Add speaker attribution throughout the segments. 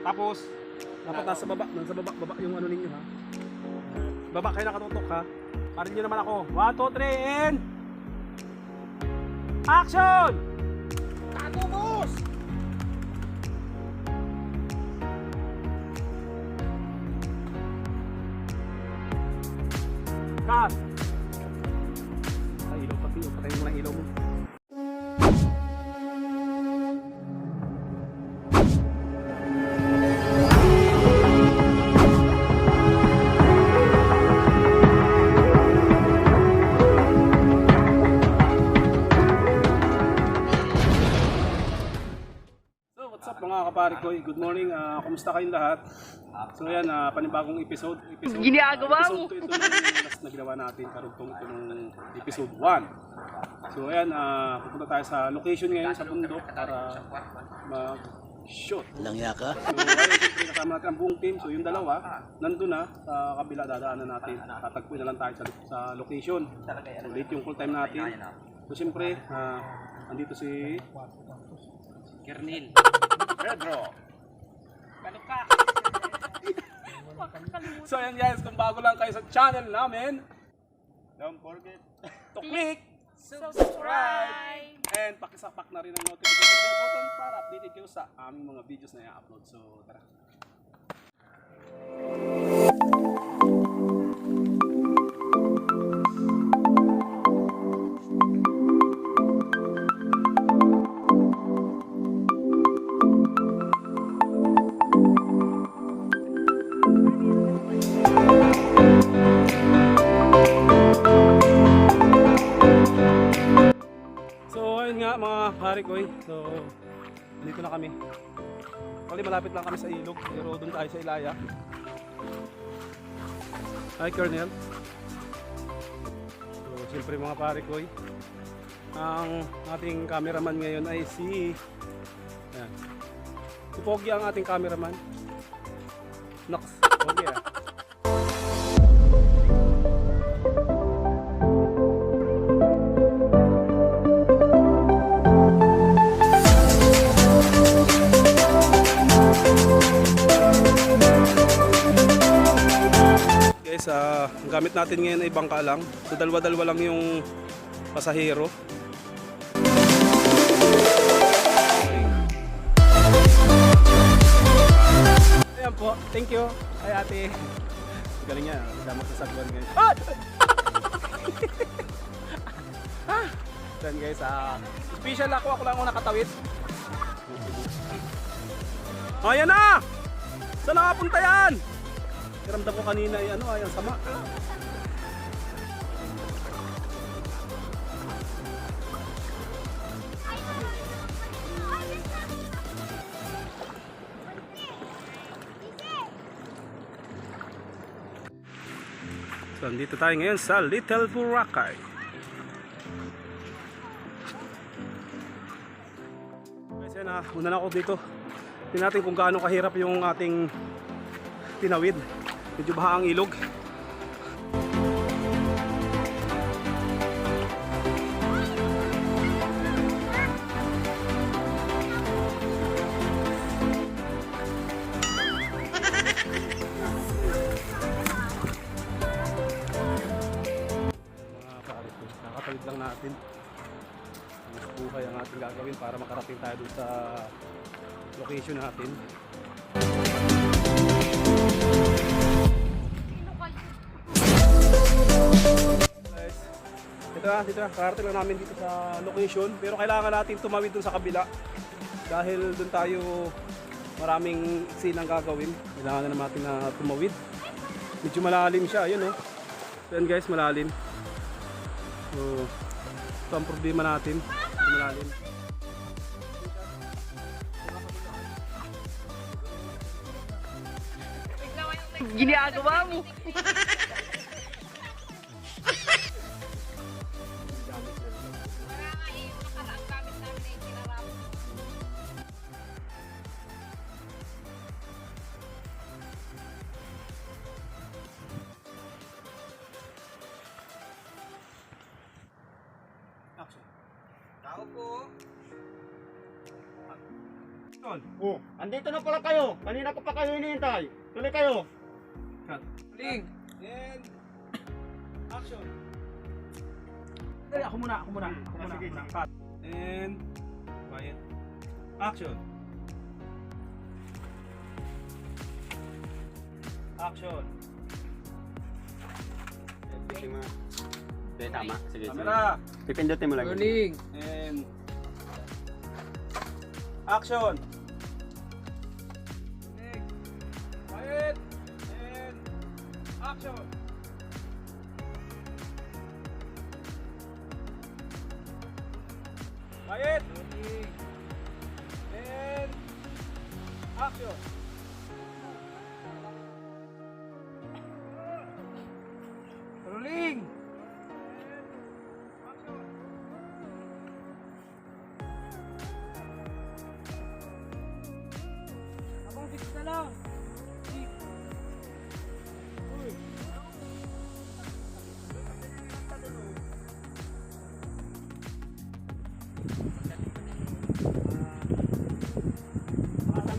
Speaker 1: Tapos, dapat nasa baba yung ano ninyo ha. Baba kayo nakatutok ha. Parin nyo naman ako. 1, 2, 3, and... Action!
Speaker 2: Katubos!
Speaker 1: Cut! Ay, ilaw pati. Patayin mo na ilaw mo. What's up mga kapare ko? Good morning. Kumusta kayong lahat? So ayan, panibagong episode.
Speaker 3: Ginagawa mo.
Speaker 1: Episode 2 ito nung last na ginawa natin. Karugtong ito nung episode 1. So ayan, pupunta tayo sa location ngayon sa bundok para mag-shoot.
Speaker 2: Langya ka?
Speaker 1: So ayun, siyempre kasama natin ang buong team. So yung dalawa, nandun na sa kabila, dadaanan natin. Tatagpuin na lang tayo sa location. So late yung full time natin. So siyempre, andito si
Speaker 4: Kernil. Pedro. Kaluka.
Speaker 1: So ayan guys, kung bago lang kayo sa channel namin,
Speaker 4: Don't forget.
Speaker 1: to click
Speaker 3: Subscribe!
Speaker 1: and pakisapak na rin ang notification bell button para updated kayo sa aming mga videos na i-upload. So tara. So ayun nga mga pare ko so dito na kami. Actually malapit lang kami sa ilog pero doon tayo sa Ilaya. Hi Colonel. So siyempre mga pare ko ang ating cameraman ngayon ay si ayan. Si Pogi ang ating cameraman. Nox, Pogi ah. Ang gamit natin ngayon ay bangka lang. So dalawa-dalawa lang yung pasahero. Ayan po, thank you. Ay ate. Galing niya, kasama sa sagwan guys. Then guys, special ako lang ang nakatawid. Ayan na! Saan nakapunta yan? Ramdam ko kanina ay ang sama. So, dito tayo ngayon sa Little Boracay. Guys, yan una na ako dito. Tingnan natin kung gaano kahirap yung ating tinawid. Medyo baha ang ilog. Nakatawid lang natin. Mas buhay ang ating gagawin para makarating tayo dun sa location natin. Dito na, kararating lang namin dito sa location pero kailangan natin tumawid dun sa kabila dahil dun tayo maraming sinang gagawin. Kailangan na natin na tumawid. Medyo malalim siya, ayun Ayan guys, malalim. So, ito ang problema natin. Malalim.
Speaker 3: Ginagawa mo.
Speaker 4: Tao po.
Speaker 1: Action!
Speaker 4: Oh, andito na pala kayo. Kanina ko pa kayo hinihintay. Tuloy kayo.
Speaker 1: Cut.
Speaker 3: Ling.
Speaker 1: And action. Ako muna.
Speaker 4: Sige.
Speaker 1: Cut. And quiet. Action. Action.
Speaker 4: Okay, tama. Sige,
Speaker 1: Camera.
Speaker 4: Pipindutin mo lang.
Speaker 3: Rolling.
Speaker 1: And action. Quiet. And action. Quiet. And action.
Speaker 3: Rolling. Abang fix na lang.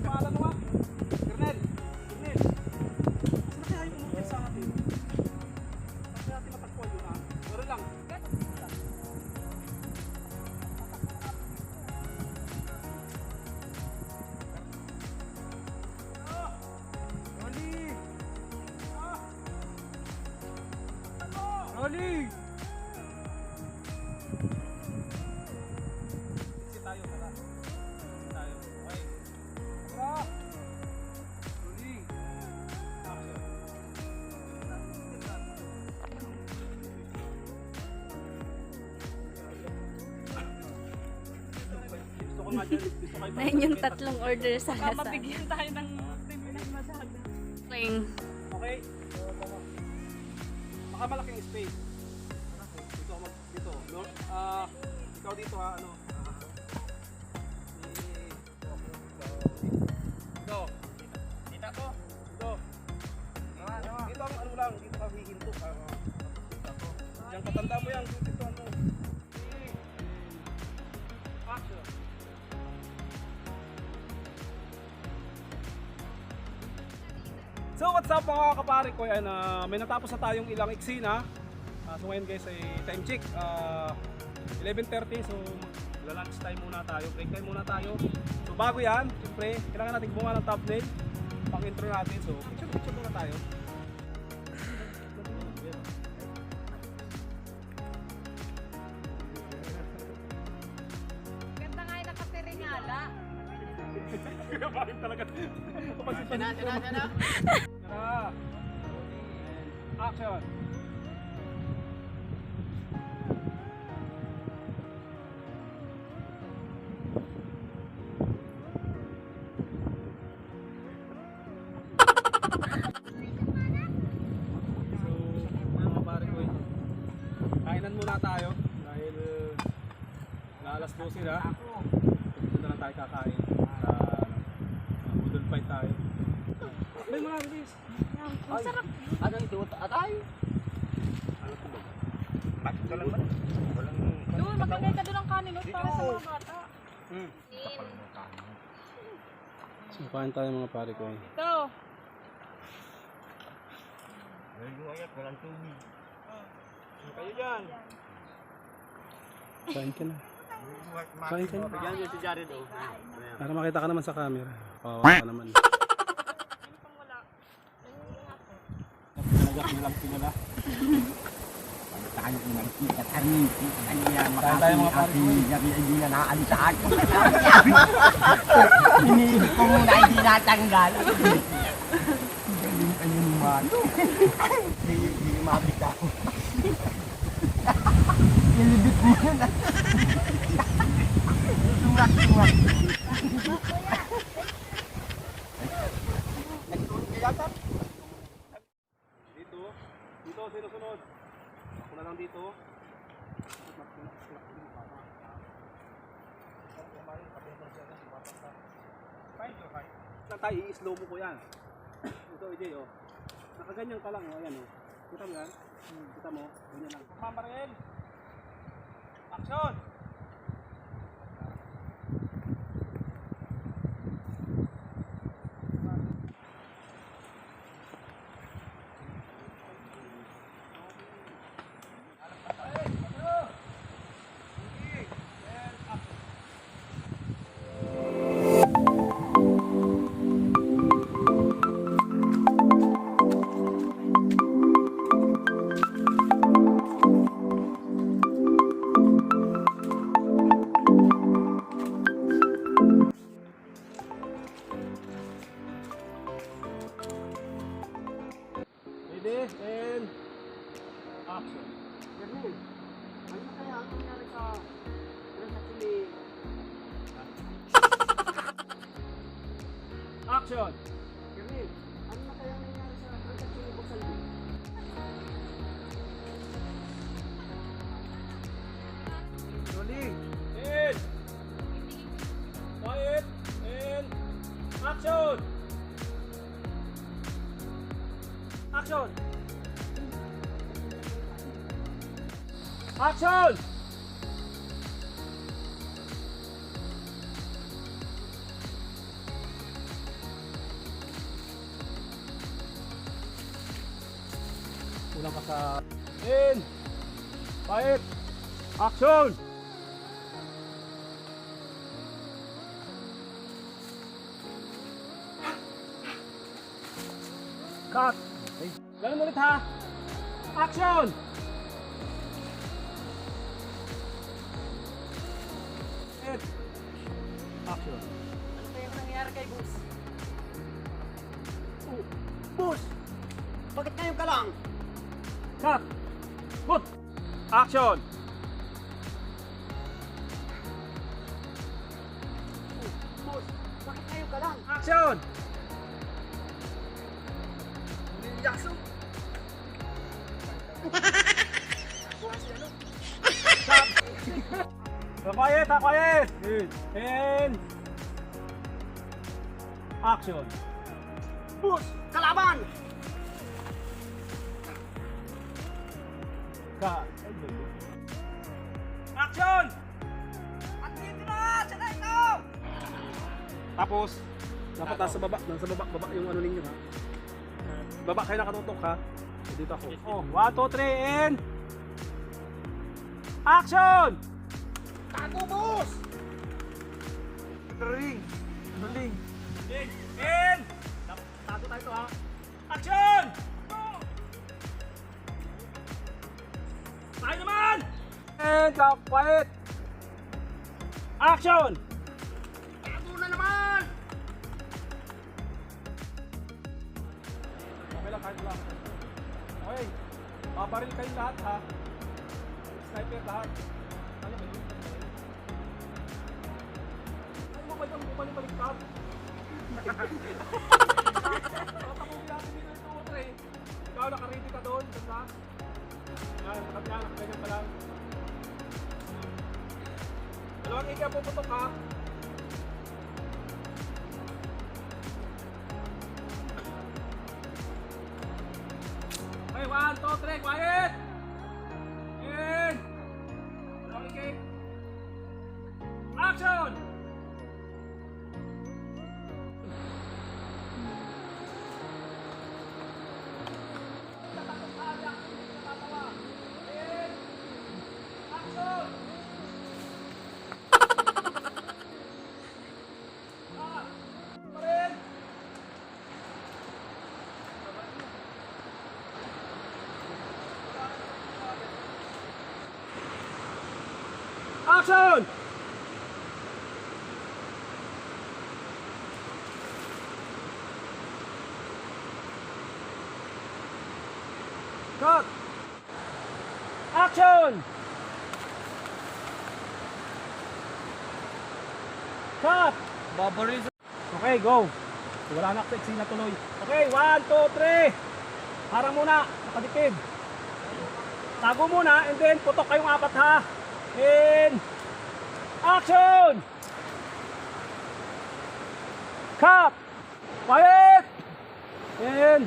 Speaker 1: Pangalan mo nga? Kernel. Sino kaya yung umukit sa atin? Kasi natin matakpuan yun ha. Pero lang.
Speaker 3: Rolling. Rolling.
Speaker 1: Exit tayo, tara. Exit tayo. Okay. Tara. Rolling. Action. Gusto ko nga dyan. Gusto kayo
Speaker 5: Na yung tatlong order sa
Speaker 3: Baka
Speaker 5: lasa.
Speaker 3: mabigyan tayo ng masyado.
Speaker 5: Ling.
Speaker 1: Okay? Baka malaking space. Dito ako dito. Ikaw dito ha, ano? Dito. Dito ko. Dito. Dito ang ano lang, dito ka hihinto. Dito ako. Diyan katanda mo yan, dito ano. Action. So what's up mga kapare ko, yan, may natapos na tayong ilang eksena. So ngayon guys ay time check, 11:30, so lunch time muna tayo, break time muna tayo. So bago yan, siyempre kailangan natin gumawa ng thumbnail pang intro natin, so picture muna tayo.
Speaker 3: Ganda nga yung nakapiringala.
Speaker 1: Bakit talaga?
Speaker 4: Sana.
Speaker 1: Tara! Action! Mga pare ko, kainan muna tayo dahil alas 12 na. Dito lang tayo kakain sa Udon Fight tayo. May mga bilis.
Speaker 5: Ang sarap.
Speaker 4: Ano ito? Atay? Ano ito ba? Bakit ka lang ba? Walang...
Speaker 3: Doon, maglagay ka doon ng kanin para sa mga bata.
Speaker 1: So kain tayo mga pare ko.
Speaker 3: Ito.
Speaker 4: Walang tubig. Kayo dyan.
Speaker 1: Kain ka na. Kain ka na.
Speaker 4: Bigyan niyo si Jared oh.
Speaker 1: Para makita ka naman sa camera. Kawawa ka naman. Nagak nilang pinala.
Speaker 2: Tayo kung nakikita kami, kanya
Speaker 1: Kain tayo mga pare ko.
Speaker 2: hindi na naalitaan. Iniisip ko muna hindi natanggal. Galing kayo naman. Hindi mabitaw. Nilibit mo yun. Tungat.
Speaker 1: Dito, sinusunod. Ako na lang dito. Saan tayo, i-slow mo ko yan. Ito, EJ, oh. Nakaganyan ka lang, oh. Ayan, oh. Kita mo yan? Kita mo? Ganyan lang. Mama rin! Action! Ready? And action.
Speaker 2: Ganun. Ano na kaya ang nangyari sa transaction ni...
Speaker 1: Action!
Speaker 2: Ganun. Ano na kaya ang nangyari sa transaction ni Boss Alvin?
Speaker 1: Rolling. And quiet. And action! Action! Action! Kulang ka sa... In! Quiet! Action! Cut! Okay. Ganun ulit ha! Action! And action!
Speaker 2: Ano kaya ang nangyari kay Boss?
Speaker 1: Oh,
Speaker 2: Boss! Bakit ngayon ka lang?
Speaker 1: cut! Good! Action!
Speaker 2: Boss! Bakit ngayon ka lang?
Speaker 1: Action!
Speaker 2: Yaso!
Speaker 1: Quiet ha, quiet! Good. And action!
Speaker 2: Boss! Kalaban!
Speaker 1: Cut! Action!
Speaker 2: At dito na! Sana ito!
Speaker 1: Tapos, dapat nasa baba yung ano ninyo ha. Baba kayo nakatutok ha. Dito ako. Oh, 1, 2, 3, and action!
Speaker 2: Tago, Boss!
Speaker 1: Ring! And tago tayo to ha. Action! Tayo naman! And quiet! Action!
Speaker 2: Tago na naman!
Speaker 1: Okay lang, kahit lang. Okay. Pabaril kayo lahat ha. Sniper lahat. Ano ba yun? Ano ba yung bumalik-baliktad? Tatakugin natin dito yung 2 3. Ikaw nakaready ka doon. Ganda. Yan, nakaganyan pa lang. Dalawang ika puputok ha. Okay, 1, 2, 3, quiet! In! Dalawang ika. Action! Action! Cut! Action! Cut! Babaril. Okay, go. Wala na sa eksena tuloy. Okay, 1, 2, 3. Harang muna, nakadipid. Tago muna, and then putok kayong 4 ha. In action! Cut! Quiet! In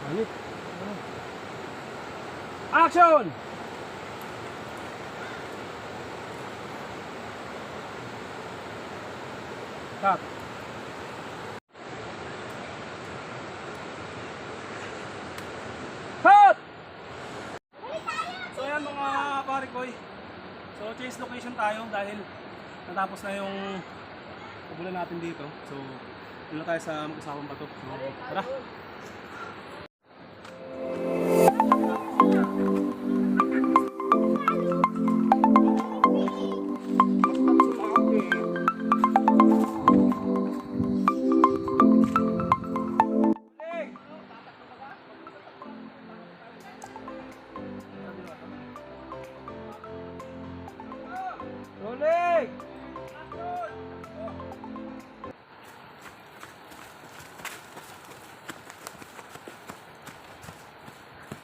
Speaker 1: quiet. Action! Cut! Cut! So ayan mga pare-boy. So change location tayo dahil natapos na yung pabulan natin dito. So doon na tayo sa mag-usapang bato. So tara!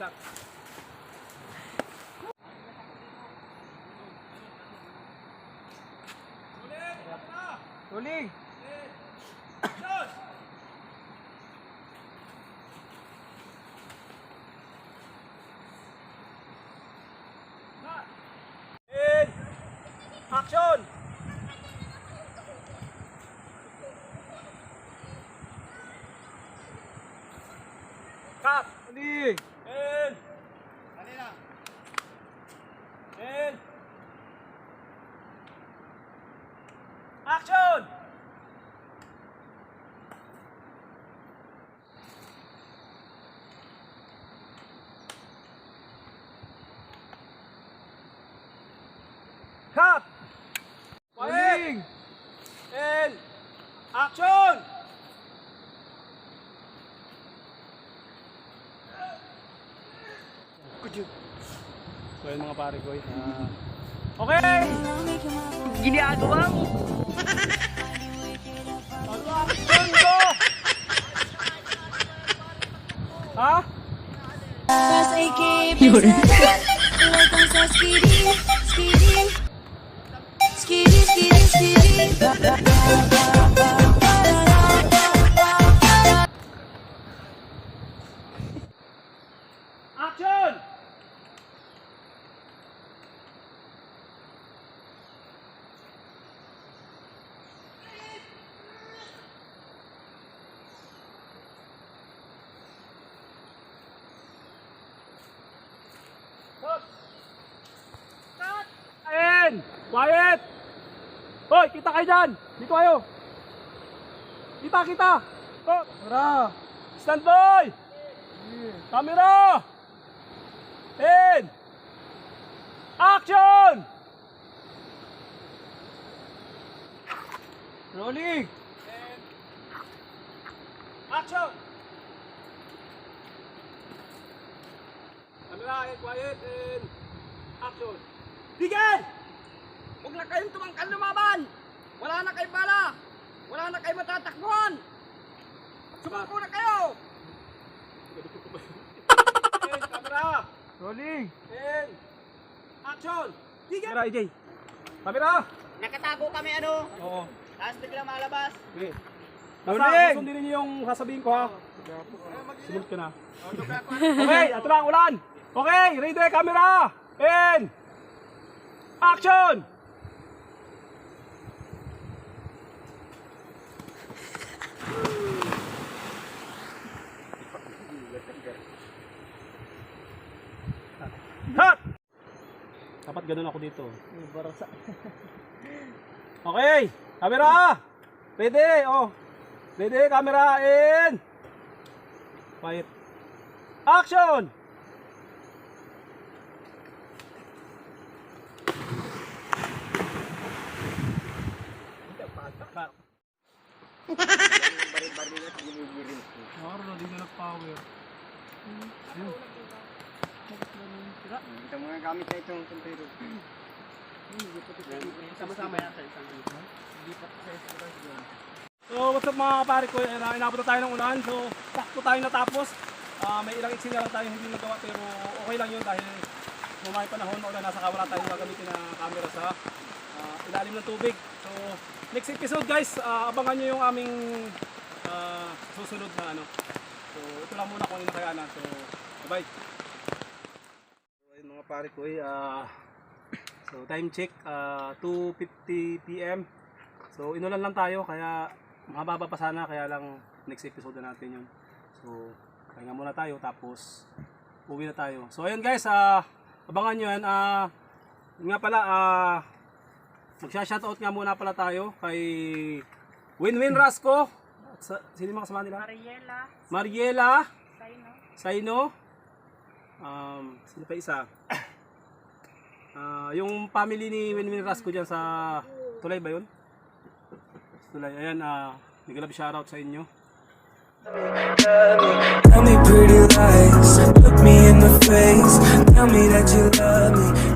Speaker 1: bagsak.
Speaker 4: Tuling!
Speaker 1: And action! Cut!
Speaker 4: Tuling!
Speaker 1: And and action! Cut!
Speaker 4: Tuling!
Speaker 1: And action! So yun mga pare ko. Okay!
Speaker 5: Ginagawa mo.
Speaker 1: Action go! Ha?
Speaker 5: Yun.
Speaker 1: Action! Stop! Stop! Ayan! Quiet! Hoy, kita kayo dyan! Dito kayo! Kita! Oh,
Speaker 4: Tara!
Speaker 1: stand by! Camera! And action!
Speaker 4: Rolling!
Speaker 1: And action! Camera, and quiet, and action! Bigyan!
Speaker 2: Huwag na kayong tumangkal lumaban! Wala na kayong bala! Wala na kayong matatakbuhan! Sumako na kayo!
Speaker 1: And camera!
Speaker 4: Rolling!
Speaker 1: And action! Bigyan! Camera, AJ! Camera!
Speaker 2: Nakatago kami ano?
Speaker 1: Oo.
Speaker 2: Tapos biglang malabas.
Speaker 1: Okay.
Speaker 4: Rolling!
Speaker 1: Basta, susundin niyo yung sasabihin ko ha. Sumunod ka na. Okay, ito na ang ulan. Okay, ready, camera. And action! Cut! Dapat ganun ako dito. Okay, camera. Ready, oh. Ready, camera, in. Quiet. Action! Maro na, di na nag-power.
Speaker 4: Ito mga gamit na itong sombrero.
Speaker 2: Sama-sama yan sa isang
Speaker 1: So what's up mga kapare ko, inabot na tayo ng unahan. So sakto tayo natapos. May ilang eksena lang tayo hindi nagawa pero okay lang yun dahil may panahon na ulan, nasa wala tayong gagamitin na camera sa ilalim ng tubig. So next episode guys, abangan nyo yung aming susunod na ano. So ito lang muna kung inakayanan. So bye. So ayun mga pare ko, so time check, 2:50 PM. So inulan lang tayo kaya mababa pa sana, kaya lang next episode na natin yun. So pahinga muna tayo tapos uwi na tayo. So ayun guys, abangan nyo yan. Yun nga pala, magsha-shoutout nga muna pala tayo kay Winwin Rasco. Sino yung mga kasama nila? Mariela Saino. Sino pa isa? Yung family ni Winwin Rasco dyan sa Tulay ba yun? Tulay, ayan, nag-love shoutout sa inyo.
Speaker 6: Tell me pretty lies, look me in the face. Tell me that you love me.